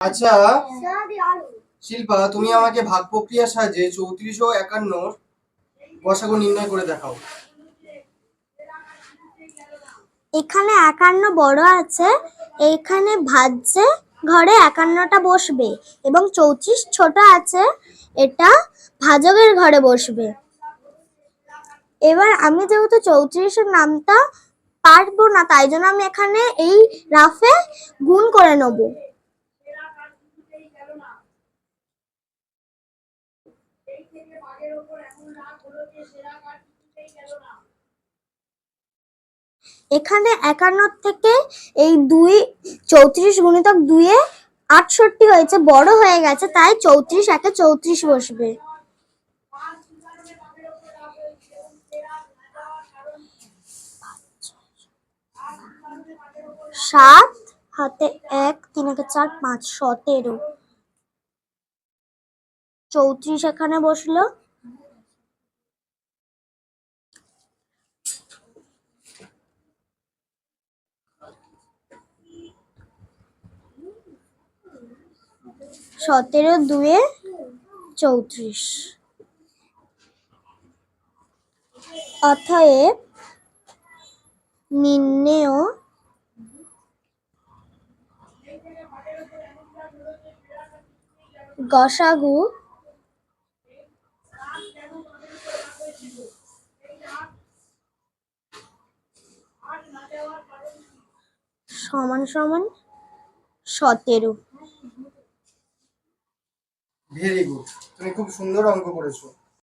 আচ্ছা শিল্পা, তুমি আমাকে ভাগ প্রক্রিয়ার সাহায্যে 34 ও 51 গসাগু নির্ণয় করে দেখাও। এখানে 51 বড় আছে, এইখানে ভাজ্যে ঘরে 51টা বসবে, এবং 34 ছোট আছে, এটা ভাজকের ঘরে বসবে। এবার আমি যেহেতু 34-এর নামটা পারবো না, তাই জন্য আমি এখানে এই রাফে গুণ করে নেব। এখানে 51 থেকে এই 34 গুণিতক 2 এ 68 হয়েছে, বড় হয়ে গেছে, তাই 34 একে 34 বসবে। 7 হাতে 1, 3 একে 4, 5, 17। 34 এখানে বসলো। সতেরো 2 এ 34। অতএব নির্ণেয় গসাগু সমান সমান 17। ভেরি গুড, তুমি খুব সুন্দর অঙ্ক করেছো।